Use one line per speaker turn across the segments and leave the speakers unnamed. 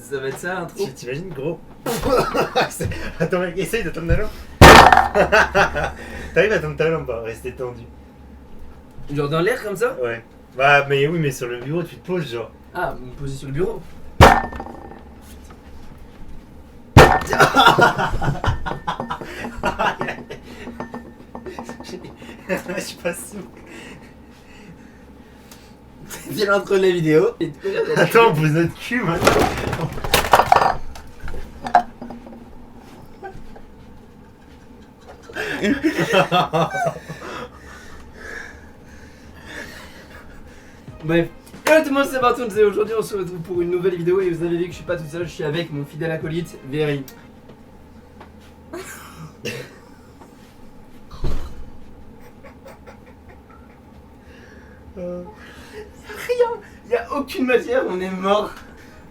Ça va être ça l'intro.
T'imagines gros. Attends mec, essaye de tendre la lampe. T'arrives à tendre ta lampe, rester tendu.
Genre dans l'air comme ça?
Ouais. Bah mais oui mais sur le bureau tu te poses genre.
Ah, me poser sur le bureau.
Je suis pas souple.
C'est l'intro de la vidéo.
Attends, on pose notre cul maintenant.
Bref. Hello tout le monde, c'est Barton et aujourd'hui on se retrouve pour une nouvelle vidéo et vous avez vu que je suis pas tout seul, je suis avec mon fidèle acolyte, Very. Il y a aucune matière, on est mort.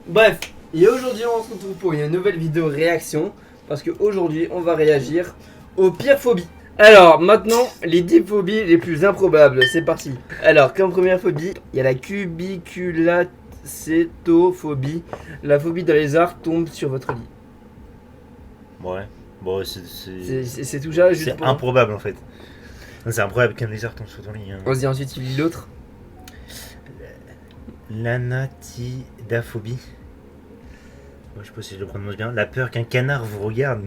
Bref, et aujourd'hui on se retrouve pour une nouvelle vidéo réaction parce qu'aujourd'hui on va réagir aux pires phobies. Alors maintenant, les 10 phobies les plus improbables, c'est parti. Alors comme première phobie, il y a la cubiculacétophobie. La phobie d'un lézard tombe sur votre lit.
Ouais, bon
C'est tout ça, juste
c'est
pour...
improbable en fait. C'est improbable qu'un lézard tombe sur ton lit. Hein.
Vas-y, ensuite tu lis l'autre.
L'anatidaphobie. Moi je sais pas si je le prononce bien. La peur qu'un canard vous regarde.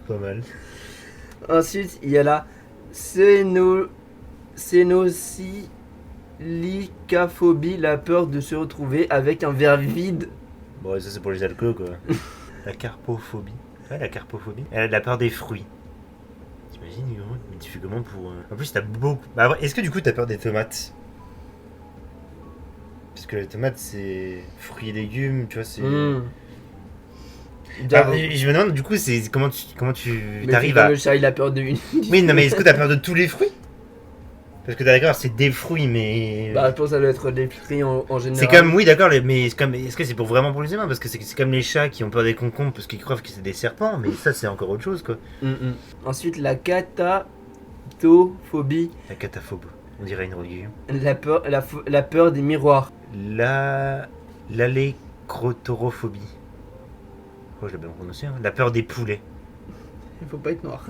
Pas mal.
Ensuite, il y a la cénosilicaphobie, la peur de se retrouver avec un verre vide.
Bon, ça c'est pour les alcools quoi. La carpophobie. Ouais, la carpophobie. La peur des fruits. T'imagines, gros, mais tu fais comment pour. En plus, t'as beaucoup. Bah, est-ce que du coup t'as peur des tomates? Parce que les tomates c'est fruits et légumes, tu vois, c'est. Bah, je me demande du coup, c'est comment tu t'arrives à.
Le chat, il a peur de une.
Oui, non, mais est-ce que t'as peur de tous les fruits? Parce que d'accord, c'est des fruits, mais.
Bah, je pense que ça doit être des fruits en général.
C'est comme, oui, d'accord, mais c'est comme, est-ce que c'est vraiment pour les humains? Parce que c'est comme les chats qui ont peur des concombres parce qu'ils croient que c'est des serpents, mais ça, c'est encore autre chose, quoi.
Ensuite, la catatophobie.
La cataphobe, on dirait une religion.
La peur des miroirs.
L'alécrotorophobie. Oh, je l'ai bien prononcé, hein. La peur des poulets.
Il faut pas être noir.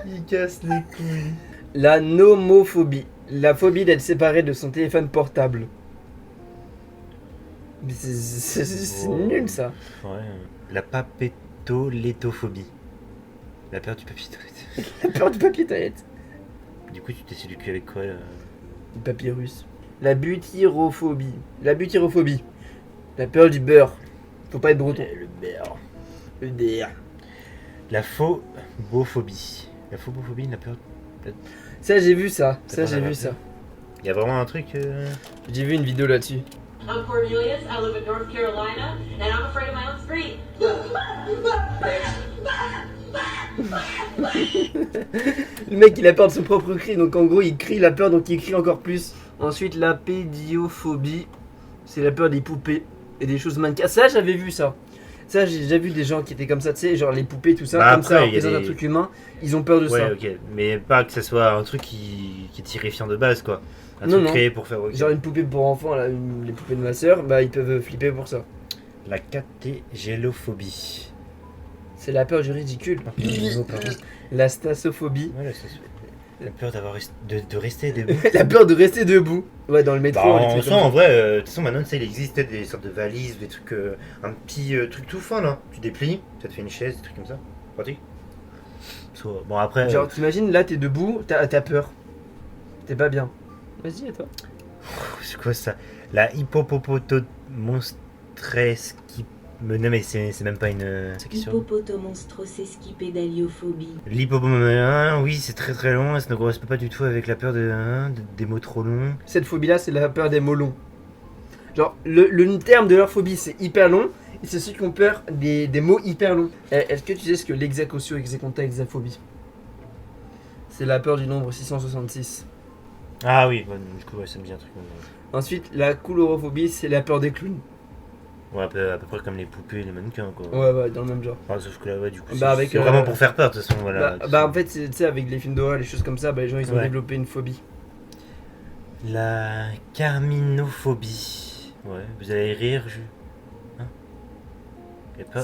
Il casse les couilles.
La nomophobie. La phobie d'être séparé de son téléphone portable. Mais c'est nul ça.
Ouais. La papétolétophobie. La peur du papier toilette.
La peur du papier toilette.
Du coup, tu t'essayes du cul avec quoi là?
Du papyrus. La butyrophobie. La butyrophobie. La peur du beurre. Faut pas être breton.
Le beurre.
Le beurre.
La phobophobie. La phobophobie, la peur.
Ça, j'ai vu ça.
T'as
Ça,
pas
j'ai
la
vu
peur.
ça.
Il y a vraiment un truc.
J'ai vu une vidéo là-dessus.
I'm Cornelius, I live in North Carolina, and I'm afraid of my own scream.
Le mec, il a peur de son propre cri, donc en gros, il crie la peur, donc il crie encore plus. Ensuite, la pédiophobie, c'est la peur des poupées et des choses mannequins. Ça, j'avais vu ça. Ça, j'ai déjà vu des gens qui étaient comme ça, tu sais, genre les poupées, tout ça,
Bah
comme
après,
ça,
y a
représentent
des-
un truc humain. Ils ont peur de
Ouais,
ça.
ok. Mais pas que ça soit un truc qui est terrifiant de base, quoi. Un
Non,
truc
non.
créé pour faire. Ok.
Genre une poupée pour enfants, là, les poupées de ma soeur, bah ils peuvent flipper pour ça.
La catégélophobie.
C'est la peur du ridicule.
Pardon.
La stasophobie.
Ouais, la peur de rester debout.
La peur de rester debout. Ouais, dans le métro.
Bah,
les
en
trucs
soi,
comme ça.
en vrai, de toute façon, maintenant, tu sais, il existe des sortes de valises, des trucs, un petit truc tout fin là. Tu déplies, ça te fait une chaise, des trucs comme ça. Pratique. Bon, après.
Genre, t'imagines, là, t'es debout, t'as peur. T'es pas bien. Vas-y, à toi.
C'est quoi ça? La hippopotomonstresqui. Non, mais c'est même pas une. C'est qui ça?
Hippopotomonstrosesquipédaliophobie.
L'hippopotame, oui, c'est très très long, ça ne correspond pas du tout avec la peur des mots trop longs.
Cette phobie-là, c'est la peur des mots longs. Genre, le terme de leur phobie, c'est hyper long. Et c'est ceux qui ont peur des mots hyper longs. Est-ce que tu sais ce que l'exacotio, execonta, exaphobie? C'est la peur du nombre 666.
Ah oui, bon, du coup, ouais, ça me dit un truc.
Ensuite, la coulorophobie, c'est la peur des clowns.
Ouais, à peu près comme les poupées et les mannequins, quoi.
Ouais, dans le même genre.
Enfin, sauf que là, ouais, du coup,
Bah, avec,
c'est vraiment pour faire peur, de toute façon, voilà.
En fait, tu sais, avec les films d'horreur, les choses comme ça, bah, les gens ils ont
Ouais.
développé une phobie.
La carminophobie. Ouais, vous allez rire, hein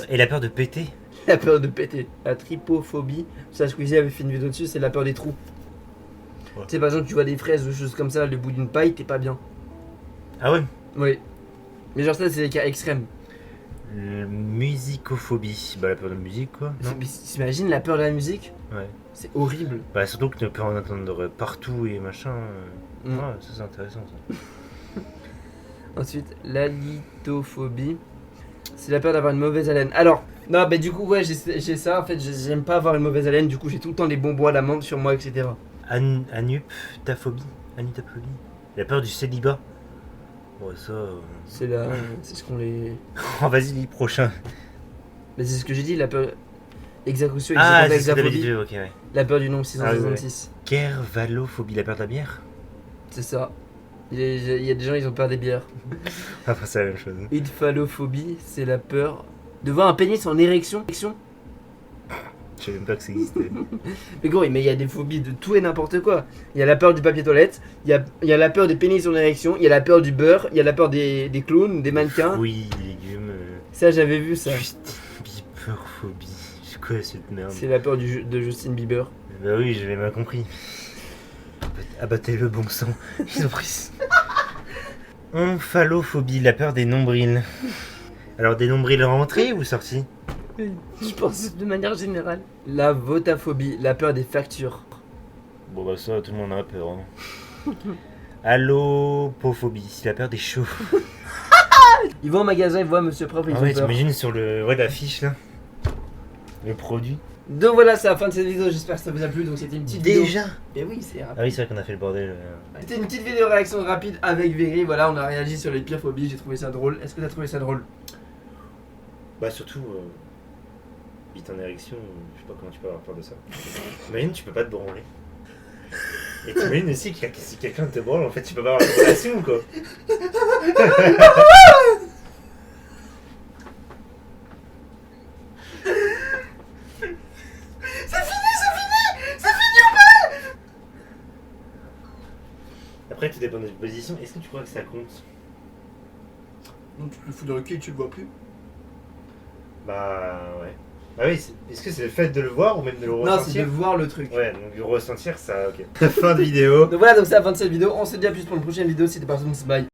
et la peur de péter.
La peur de péter. La trypophobie. Ça, Squeezie avait fait une vidéo dessus, c'est la peur des trous.
Ouais.
Tu sais, par exemple, tu vois des fraises ou des choses comme ça, le bout d'une paille, t'es pas bien.
Ah ouais.
Oui. Mais genre, ça, c'est des cas extrêmes.
Musicophobie. Bah, la peur de musique, quoi. Non
T'imagines la peur de la musique?
Ouais.
C'est horrible.
Bah, surtout que tu peux en entendre partout et machin.
Mm.
Ouais, ça, c'est intéressant, ça.
Ensuite, l'alitophobie. C'est la peur d'avoir une mauvaise haleine. Alors, non, bah du coup, ouais, j'ai ça. En fait, j'aime pas avoir une mauvaise haleine. Du coup, j'ai tout le temps des bonbons à la menthe sur moi, etc.
Anuptaphobie. Anutaphobie. La peur du célibat. Ouais, ça.
C'est ce qu'on les.
Oh, vas-y, lis prochain.
Mais c'est ce que j'ai dit, la peur. Exacousio,
Ah, c'est ce que t'avais
exaphobie.
dit, ok, ouais.
La peur du nombre 666.
Kervalophobie, la peur de la bière.
C'est ça. Il y a des gens, ils ont peur des bières.
Enfin, c'est la même chose.
Idphalophobie, c'est la peur de voir un pénis en érection.
Je savais même pas que ça existait.
Mais gros, mais il y a des phobies de tout et n'importe quoi. Il y a la peur du papier toilette, il y a la peur des pénis en érection, il y a la peur du beurre, il y a la peur des clowns, des mannequins.
Oui, légumes.
Ça, j'avais vu ça.
Justin Bieberphobie. C'est quoi cette merde?
C'est la peur de Justin Bieber.
Bah oui, j'avais mal compris. Abattez le bon sang. Ils ont pris. Omphalophobie, la peur des nombrils. Alors des nombrils rentrés ou sortis?
Je pense de manière générale. La votaphobie, la peur des factures.
Bon bah ça, tout le monde a peur. Hein. Allopophobie, c'est la peur des chauds.
Ils vont au magasin, ils voient Monsieur Propre, ils
Ah
ont
ouais,
peur.
t'imagines sur le l'affiche là, le produit.
Donc voilà, c'est la fin de cette vidéo, j'espère que ça vous a plu. Donc c'était une petite vidéo.
Déjà.
Et oui, c'est rapide.
Ah oui, c'est vrai qu'on a fait le bordel.
C'était une petite vidéo réaction rapide avec Véry. Voilà, on a réagi sur les pires phobies, j'ai trouvé ça drôle. Est-ce que t'as trouvé ça drôle?
Bah surtout, bite en érection, je sais pas comment tu peux avoir peur de ça. Imagine, tu peux pas te branler. Et t'imagines aussi que si quelqu'un te branle, en fait, tu peux pas avoir une relation quoi. Après, tout dépend de la position. Est-ce que tu crois que ça compte?
Donc tu le fous dans le cul et tu le vois plus.
Bah ouais. Bah oui, est-ce que c'est le fait de le voir ou même de le
Non, c'est de
ressentir?
voir le truc.
Ouais, donc le ressentir, ça, ok. Fin de vidéo.
Donc voilà, donc c'est la fin de cette vidéo. On se dit à plus pour une prochaine vidéo. C'était Parson, bye.